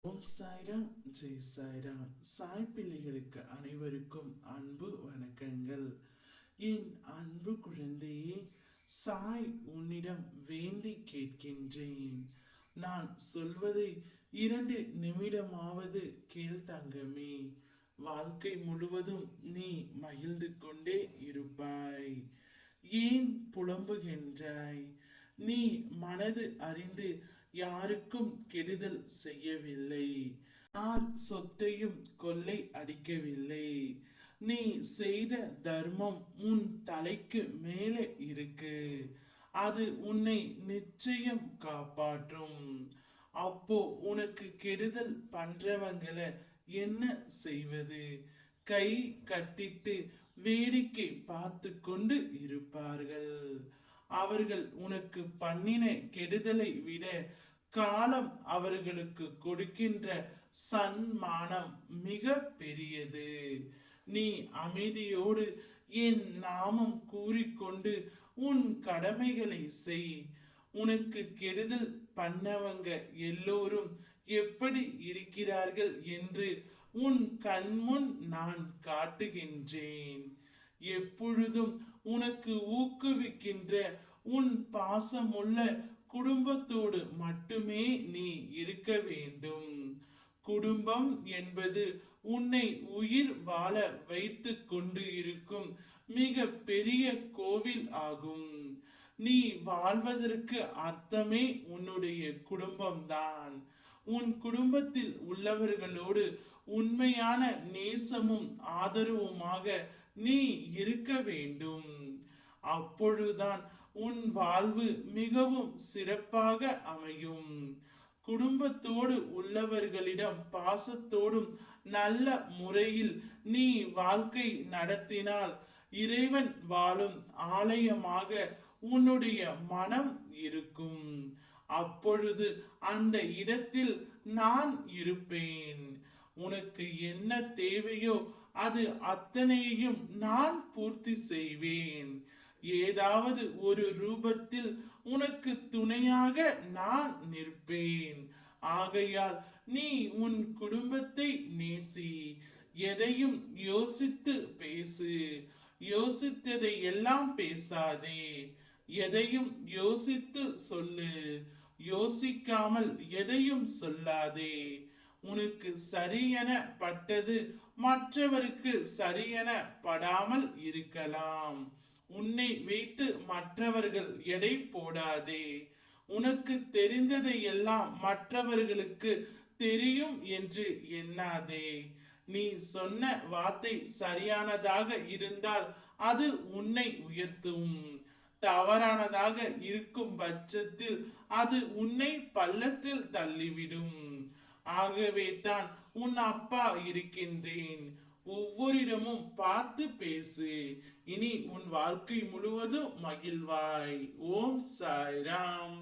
ஓம் சாய்ராம், ஜெய் சாய்ராம். சாய் பிள்ளைகளுக்கு அனைவருக்கும் அன்பு வணக்கங்கள். என் அன்பு குழந்தையே, சாய் உன்னிடம் வேண்டி கேட்கின்றேன். நான் சொல்வதை 2 நிமிடமாவது கேள் தங்கமே. வாழ்க்கை முழுவதும் நீ மகிழ்ந்து கொண்டே இருப்பாய். ஏன் புலம்புகின்றாய்? நீ மனது அறிந்து யாருக்கும் கெடுதல் செய்யவில்லை. யார் சொத்தையும் கொள்ளை அடிக்கவில்லை. நீ செய்த தர்மம் உன் தலைக்கு மேலே இருக்கு. அது உன்னை நிச்சயம் காப்பாற்றும். அப்போ உனக்கு கெடுதல் பண்றவங்களை என்ன செய்வது? கை கட்டிட்டு வேடிக்கை பார்த்து கொண்டு இருப்பார்கள். அவர்கள் உனக்கு பண்ணின கெடுதலை விட காலம் அவர்களுக்கு கொடுக்கின்ற சன்மானம் மிக பெரியது. நீ அமைதியோடு என் நாமம் கூறிக்கொண்டு உன் கடமைகளை செய். உனக்கு கெடுதல் பண்ணவங்க எல்லோரும் எப்படி இருக்கிறார்கள் என்று உன் கண்முன் நான் காட்டுகின்றேன். எப்பொழுதும் உனக்கு ஊக்குவிக்கின்ற உன் பாசமுள்ள குடும்பத்தோடு மட்டுமே நீ இருக்க வேண்டும். குடும்பம் என்பது உன்னை உயிர் வாழ வைத்து கொண்டு இருக்கும் மிக பெரிய கோவில் ஆகும். நீ வாழ்வதற்கு அர்த்தமே உன்னுடைய குடும்பம்தான். உன் குடும்பத்தில் உள்ளவர்களோடு உண்மையான நேசமும் ஆதரவுமாக நீ இருக்க வேண்டும். அப்பொழுதுதான் உன் வாழ்வு மிகவும் சிறப்பாக அமையும். குடும்பத்தோடு உள்ளவர்களிடம் பாசத்தோடும் நல்ல முறையில் நீ வாழ்க்கை நடத்தினால் இறைவன் வாழும் ஆலயமாக உன்னுடைய மனம் இருக்கும். அப்பொழுது அந்த இடத்தில் நான் இருப்பேன். உனக்கு என்ன தேவையோ அது அத்தனையும் நான் பூர்த்தி செய்வேன். ஏதாவது ஒரு ரூபத்தில் உனக்கு துணையாக நான் நிற்பேன். ஆகையால் நீ உன் குடும்பத்தை நேசி. எதையும் யோசித்து பேசு. யோசித்ததை எல்லாம் பேசாதே. எதையும் யோசித்து சொல்லு. யோசிக்காமல் எதையும் சொல்லாதே. உனக்கு சரியென பட்டது மற்றவருக்கு சரியென படாமல் இருக்கலாம். உன்னை வைத்து மற்றவர்கள் எடை போடாதே. உனக்கு தெரிந்ததை எல்லாம் மற்றவர்களுக்கு தெரியும் என்று எண்ணாதே. நீ சொன்ன வார்த்தை சரியானதாக இருந்தால் அது உன்னை உயர்த்தும். தவறானதாக இருக்கும் பட்சத்தில் அது உன்னை பள்ளத்தில் தள்ளிவிடும். ஆகவே தான் உன் அப்பா இருக்கின்றேன். ஒவ்வொருடமும் பார்த்து பேசு. இனி உன் வாழ்க்கை முழுவதும் மகிழ்வாய். ஓம் சாய்ராம்.